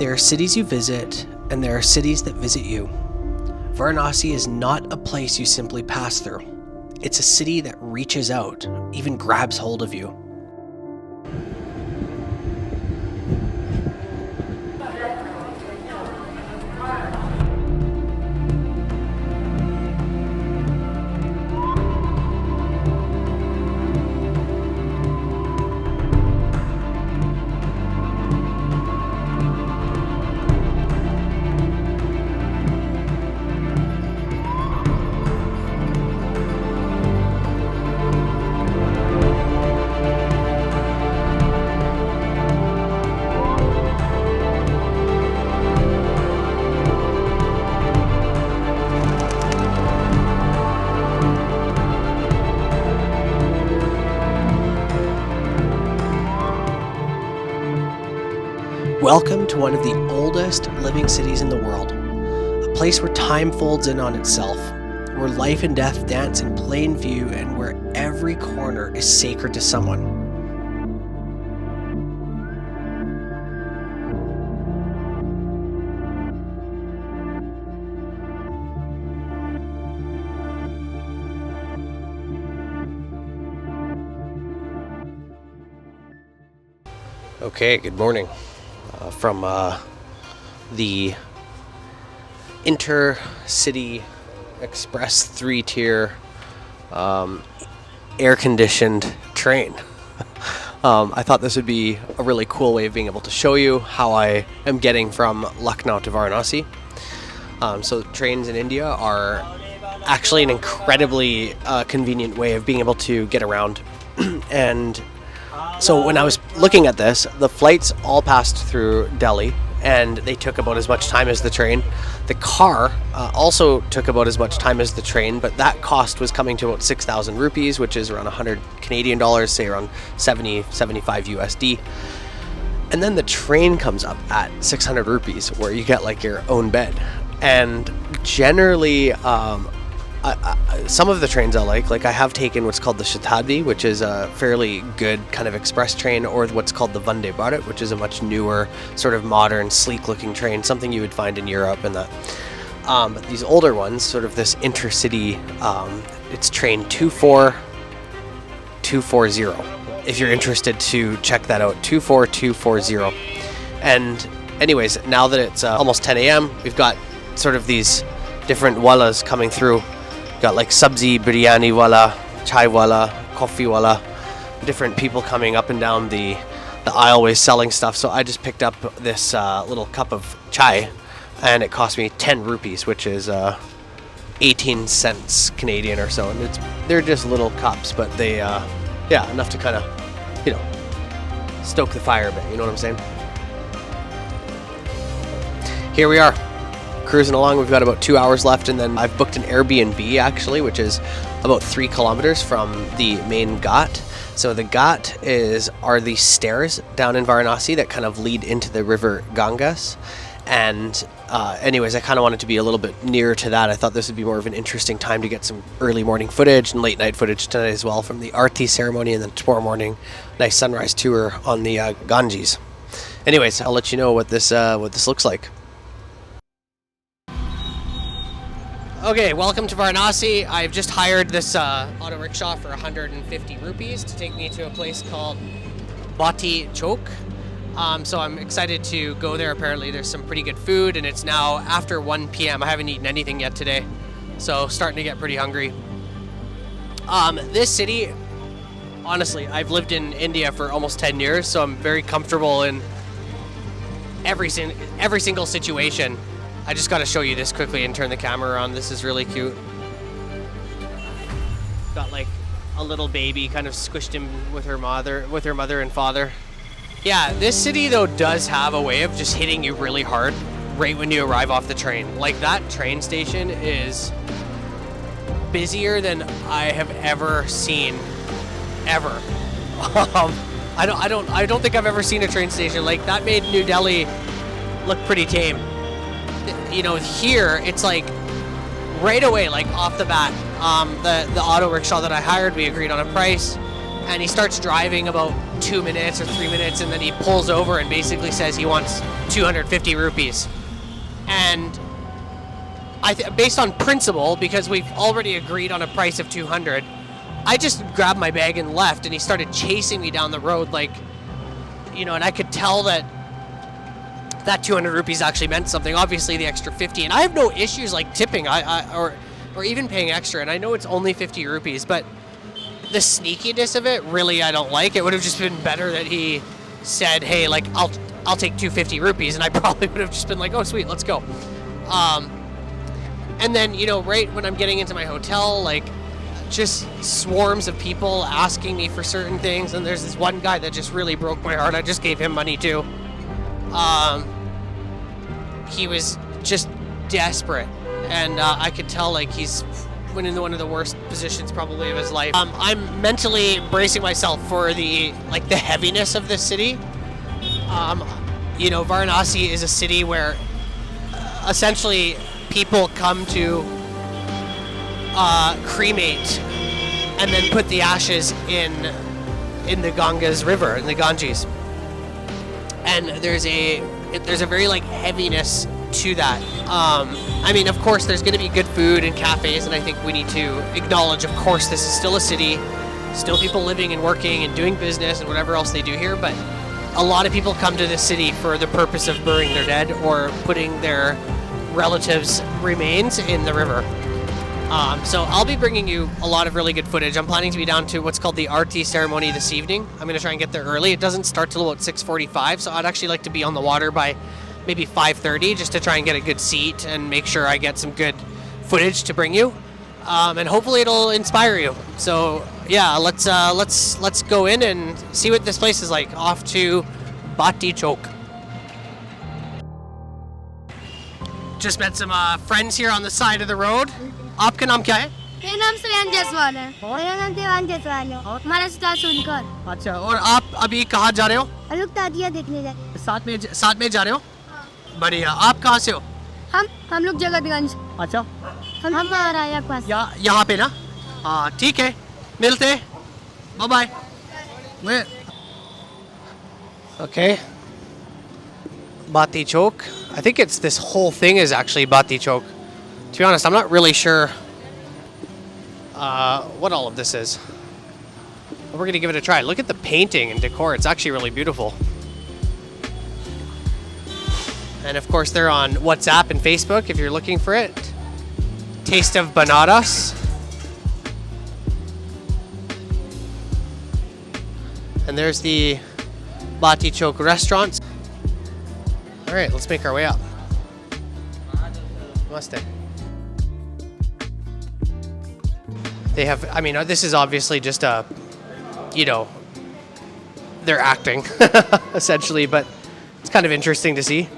There are cities you visit, and there are cities that visit you. Varanasi is not a place you simply pass through. It's a city that reaches out, even grabs hold of you. Welcome to one of the oldest living cities in the world, a place where time folds in on itself, where life and death dance in plain view, and where every corner is sacred to someone. Okay, good morning. From the Intercity Express 3-tier air-conditioned train. I thought this would be a really cool way of being able to show you how I am getting from Lucknow to Varanasi. So trains in India are actually an incredibly convenient way of being able to get around. And so when I was looking at this, the flights all passed through Delhi, and they took about as much time as the train. The car also took about as much time as the train, but that cost was coming to about 6,000 rupees, which is around 100 Canadian dollars, say around 70, 75 USD. And then the train comes up at 600 rupees, where you get like your own bed. And generally, some of the trains I like I have taken what's called the Shatabdi, which is a fairly good kind of express train, or what's called the Vande Bharat, which is a much newer, sort of modern, sleek-looking train, something you would find in Europe and that. But these older ones, sort of this intercity, it's train 24240. If you're interested to check that out, 24240. And anyways, now that it's almost 10 a.m., we've got sort of these different wallas coming through. Got like sabzi, biryani wala, chai wala, coffee wala, different people coming up and down the aisleways selling stuff. So I just picked up this little cup of chai, and it cost me 10 rupees, which is 18 cents Canadian or so. And they're just little cups, but they, enough to kind of, stoke the fire a bit. You know what I'm saying? Here we are, cruising along. We've got about 2 hours left, and then I've booked an Airbnb actually, which is about 3 kilometers from the main ghat. So the ghat are these stairs down in Varanasi that kind of lead into the river Gangas. And anyways, I kind of wanted to be a little bit nearer to that. I thought this would be more of an interesting time to get some early morning footage and late night footage tonight as well from the Aarti ceremony, and then tomorrow morning, nice sunrise tour on the Ganges. Anyways, I'll let you know what this looks like. Okay, welcome to Varanasi. I've just hired this auto rickshaw for 150 rupees to take me to a place called Baati Chokha. So I'm excited to go there. Apparently there's some pretty good food, and it's now after 1 p.m. I haven't eaten anything yet today, so starting to get pretty hungry. This city, honestly, I've lived in India for almost 10 years, so I'm very comfortable in every single situation. I just got to show you this quickly and turn the camera around. This is really cute. Got like a little baby kind of squished in with her mother and father. Yeah, this city though does have a way of just hitting you really hard right when you arrive off the train. Like that train station is busier than I have ever seen, ever. I don't think I've ever seen a train station like that. Made New Delhi look pretty tame. Here it's like right away, like off the bat, the auto rickshaw that I hired, we agreed on a price, and he starts driving about 2 minutes or 3 minutes, and then he pulls over and basically says he wants 250 rupees. And based on principle, because we've already agreed on a price of 200, I just grabbed my bag and left, and he started chasing me down the road, like, you know, and I could tell that 200 rupees actually meant something. Obviously the extra 50, and I have no issues like tipping or even paying extra, and I know it's only 50 rupees, but the sneakiness of it, really, I don't like. It would have just been better that he said, hey, like, I'll take 250 rupees, and I probably would have just been like, oh, sweet, let's go. And then, you know, right when I'm getting into my hotel, like, just swarms of people asking me for certain things, and there's this one guy that just really broke my heart. I just gave him money too. He was just desperate, and I could tell, like, he's in one of the worst positions probably of his life. I'm mentally bracing myself for the heaviness of this city. You know, Varanasi is a city where essentially people come to cremate and then put the ashes in the Ganga's river, in the Ganges. And there's a very like heaviness to that. I mean, of course, there's going to be good food and cafes, and I think we need to acknowledge, of course, this is still a city, still people living and working and doing business and whatever else they do here, but a lot of people come to this city for the purpose of burying their dead or putting their relatives' remains in the river. So I'll be bringing you a lot of really good footage. I'm planning to be down to what's called the Aarti ceremony this evening. I'm going to try and get there early. It doesn't start till about 6:45, so I'd actually like to be on the water by maybe 5:30 just to try and get a good seat and make sure I get some good footage to bring you. And hopefully it'll inspire you. So yeah, let's go in and see what this place is like. Off to Baati Chokha. Just met some friends here on the side of the road. आपका नाम क्या है? मेरा नाम श्रेयन जायसवाल है। मेरा नाम देवान जायसवाल है। हमारा स्टार सुनकर। अच्छा, और आप अभी कहाँ जा रहे हो? हम लोग ताजिया देखने जा रहे हैं। साथ में जा रहे हो? बढ़िया। आप कहाँ से हो? हम लोग जगतगंज। अच्छा। हम महाराजा के पास। यहाँ पे ना? हाँ, ठीक है। मिलते हैं। Bye bye. Okay. Baati Chokha. I think this whole thing is actually Baati Chokha. To be honest, I'm not really sure what all of this is. But we're going to give it a try. Look at the painting and decor. It's actually really beautiful. And of course, they're on WhatsApp and Facebook if you're looking for it. Taste of Banaras. And there's the Baati Chokha restaurant. All right, let's make our way up. Namaste. They have, I mean, this is obviously just a, you know, they're acting, essentially, but it's kind of interesting to see.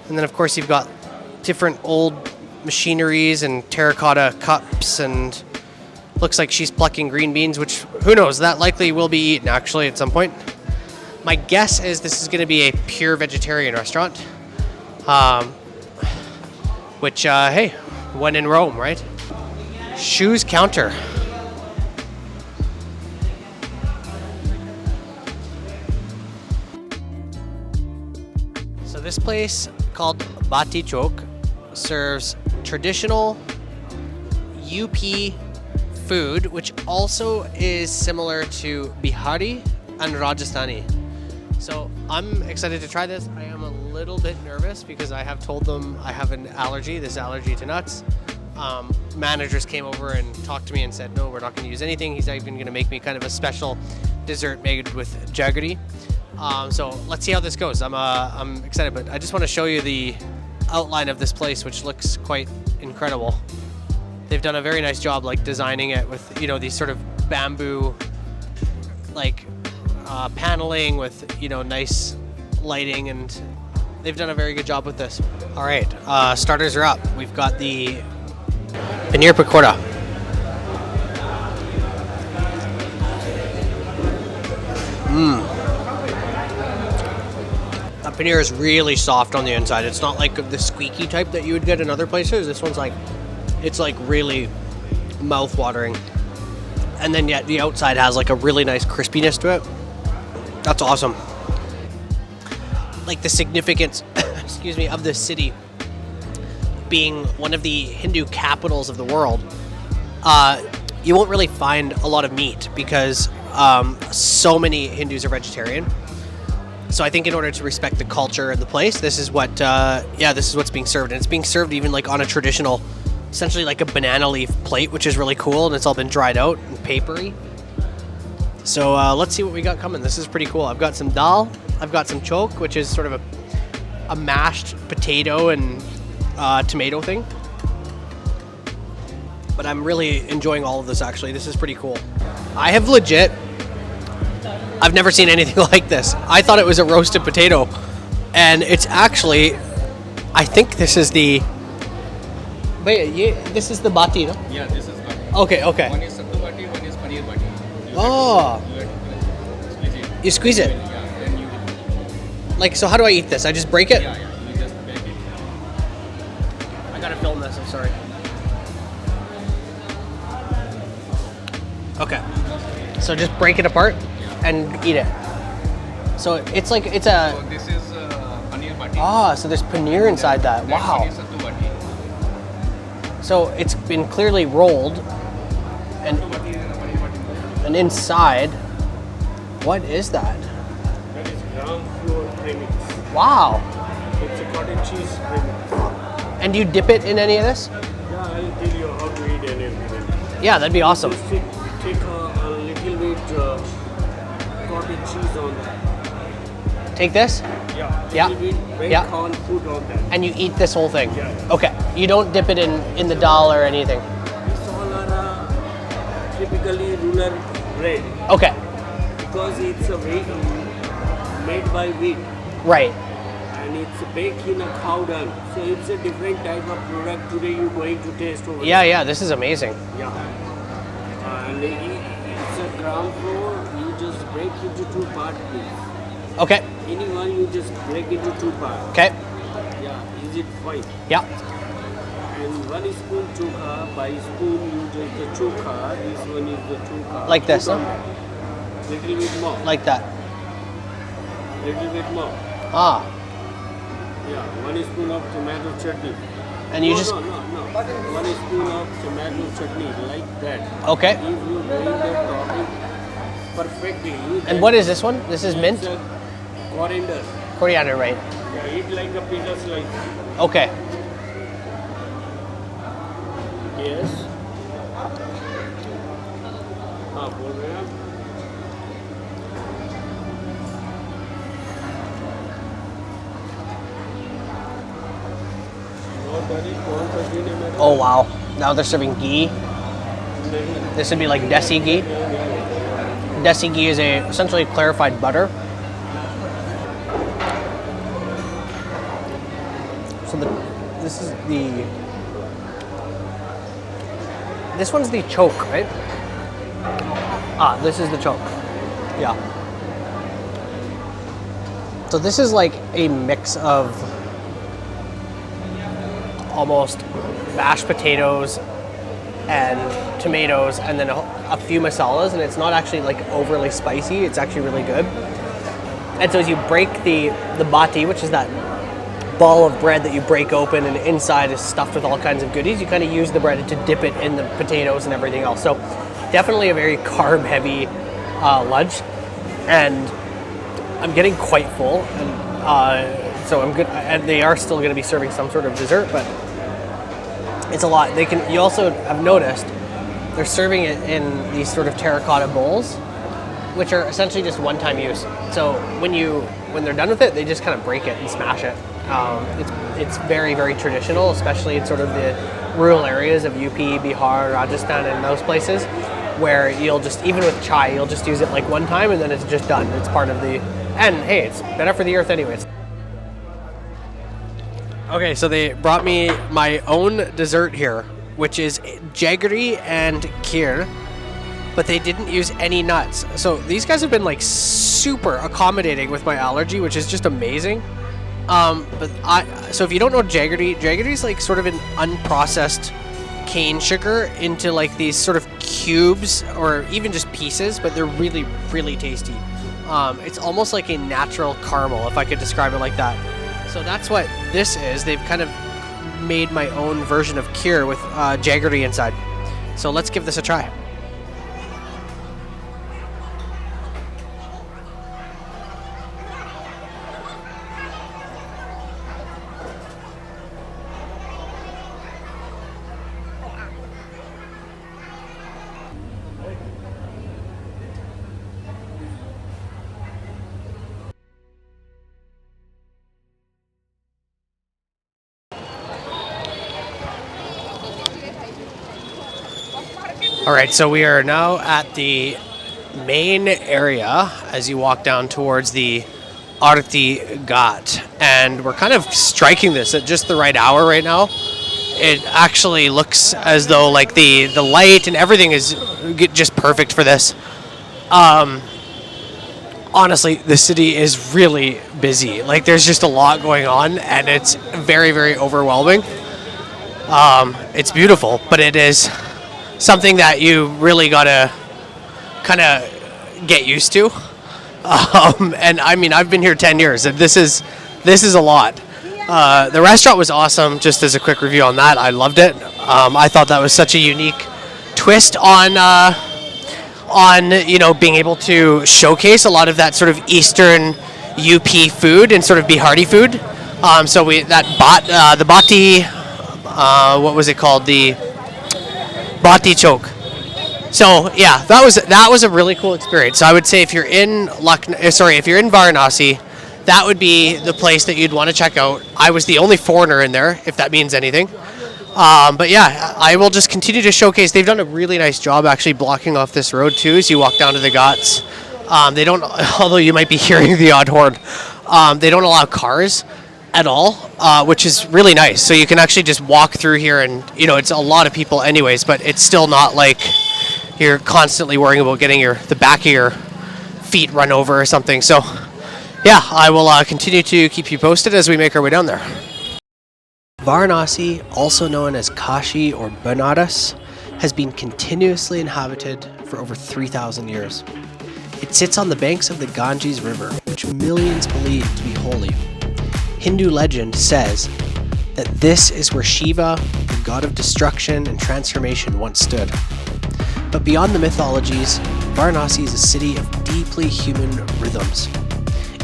And then, of course, you've got different old machineries and terracotta cups, and looks like she's plucking green beans, which, who knows, that likely will be eaten, actually, at some point. My guess is this is going to be a pure vegetarian restaurant, which, hey, when in Rome, right? Shoes counter. So this place called Baati Chokha serves traditional UP food, which also is similar to Bihari and Rajasthani. So I'm excited to try this. I am a little bit nervous because I have told them I have an allergy, this allergy to nuts. Managers came over and talked to me and said, no, we're not going to use anything. He's even going to make me kind of a special dessert made with jaggery. So let's see how this goes. I'm excited, but I just want to show you the outline of this place, which looks quite incredible. They've done a very nice job, like designing it with, you know, these sort of bamboo, like paneling with, you know, nice lighting, and they've done a very good job with this. All right, starters are up. We've got the paneer pakora. The paneer is really soft on the inside. It's not like the squeaky type that you would get in other places. This one's like, it's like really mouth-watering. And then yet the outside has like a really nice crispiness to it. That's awesome. Like the significance, excuse me, of this city being one of the Hindu capitals of the world, you won't really find a lot of meat because so many Hindus are vegetarian. So I think in order to respect the culture and the place, this is what, this is what's being served. And it's being served even like on a traditional, essentially like a banana leaf plate, which is really cool. And it's all been dried out and papery. So let's see what we got coming. This is pretty cool. I've got some dal. I've got some chok, which is sort of a mashed potato and tomato thing. But I'm really enjoying all of this, actually. This is pretty cool. I've never seen anything like this. I thought it was a roasted potato. And it's actually, I think this is the... Wait, this is the bati, no? Yeah, this is bati. Okay. One is sattu bati, one is paneer bati. Oh. You squeeze it? Yeah, then you... Like, so how do I eat this? I just break it? Yeah, you just bake it. I gotta film this, I'm sorry. Okay. So just break it apart and eat it. So it's like, it's a... So this is paneer bati. Ah, so there's paneer inside that. That Wow. one is sattu bati. So it's been clearly rolled and Sattu bati and paneer bati. and inside, what is that? That is gram flour premix. Wow. It's a cottage cheese premix. And do you dip it in any of this? Yeah, I'll tell you how to eat and everything. Yeah, that'd be awesome. Just take a little bit cottage cheese on that. Take this Yeah. Yeah. Little bit Yeah. bacon put on that. and you eat this whole thing. Yeah. Okay. You don't dip it in the dal or anything. These all are typically rural bread Okay. because it's a wheat made by wheat Right. and it's baked in a cow dung. So it's a different type of product today you're going to taste over Yeah. This is amazing. Yeah. And it's a gram flour, you just break into two parts, please. Okay. Anyone you just break into two parts. Okay. Yeah, is it fine? Yeah. And 1 spoon chokha, by spoon you take the chokha, this one is the chokha. Like this, Put on huh? that. Little bit more, Like that. little bit more. Ah. Yeah, 1 spoon of tomato chutney. And you no, just No. 1 spoon of tomato chutney, like that. Okay. If you bring that topic perfectly. And what is this one? This is mint? It's a coriander. Coriander, right? Yeah, eat like a pizza slice. Okay. Yes. हाँ बोल रहे हैं आप? और दादी कौन सा घी है मेरा? Oh wow. Now they're serving ghee. नहीं, This would be like desi ghee. Desi ghee is essentially clarified butter. So this one's the choke, right? Ah, this is the choke. Yeah. So this is like a mix of almost mashed potatoes and tomatoes and then a few masalas, and it's not actually like overly spicy. It's actually really good. And so as you break the bati, which is that ball of bread that you break open and inside is stuffed with all kinds of goodies, you kind of use the bread to dip it in the potatoes and everything else. So definitely a very carb heavy lunch, and I'm getting quite full, and so I'm good. And they are still going to be serving some sort of dessert, but it's a lot. You also have noticed they're serving it in these sort of terracotta bowls, which are essentially just one-time use. So when they're done with it, they just kind of break it and smash it. It's very, very traditional, especially in sort of the rural areas of UP, Bihar, Rajasthan, and those places, where you'll just, even with chai, you'll just use it like one time and then it's just done. It's part of and hey, it's better for the earth anyways. Okay, so they brought me my own dessert here, which is jaggery and kheer, but they didn't use any nuts. So these guys have been like super accommodating with my allergy, which is just amazing. So if you don't know jaggery is like sort of an unprocessed cane sugar into like these sort of cubes or even just pieces, but they're really, really tasty. It's almost like a natural caramel, if I could describe it like that. So that's what this is. They've kind of made my own version of kheer with jaggery inside. So let's give this a try. All right, so we are now at the main area as you walk down towards the Aarti Ghat, and we're kind of striking this at just the right hour right now. It actually looks as though like the light and everything is just perfect for this. Honestly, the city is really busy. Like there's just a lot going on, and it's very, very overwhelming. It's beautiful, but it is something that you really gotta kind of get used to. And I mean, I've been here 10 years, and this is a lot. The restaurant was awesome. Just as a quick review on that, I loved it. I thought that was such a unique twist on being able to showcase a lot of that sort of Eastern UP food and sort of Bihari food. So the Baati, what was it called? The Baati Chokha. So yeah, that was a really cool experience. So I would say if you're in Varanasi, that would be the place that you'd want to check out. I was the only foreigner in there, if that means anything. But yeah, I will just continue to showcase. They've done a really nice job actually blocking off this road too as you walk down to the ghats. They don't, although you might be hearing the odd horn, they don't allow cars at all, which is really nice. So you can actually just walk through here, and it's a lot of people anyways, but it's still not like you're constantly worrying about getting the back of your feet run over or something. So yeah, I will continue to keep you posted as we make our way down there. Varanasi, also known as Kashi or Banaras, has been continuously inhabited for over 3,000 years. It sits on the banks of the Ganges River, which millions believe to be holy. Hindu legend says that this is where Shiva, the god of destruction and transformation, once stood. But beyond the mythologies, Varanasi is a city of deeply human rhythms.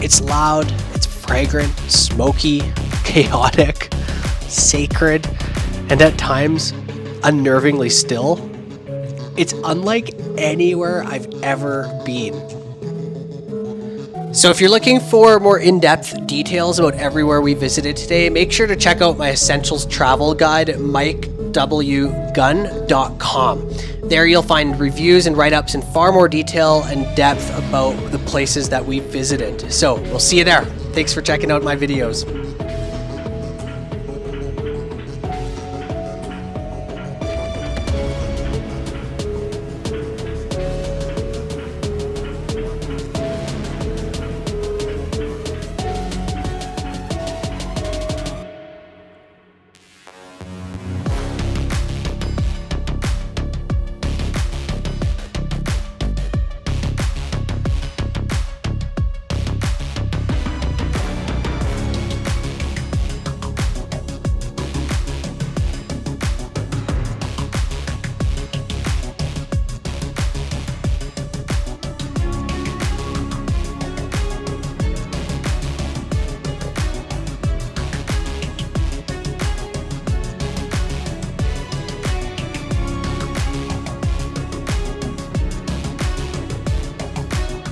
It's loud, it's fragrant, smoky, chaotic, sacred, and at times unnervingly still. It's unlike anywhere I've ever been. So if you're looking for more in-depth details about everywhere we visited today, make sure to check out my Essentials travel guide at mikewgunn.com. There you'll find reviews and write-ups in far more detail and depth about the places that we visited. So we'll see you there. Thanks for checking out my videos.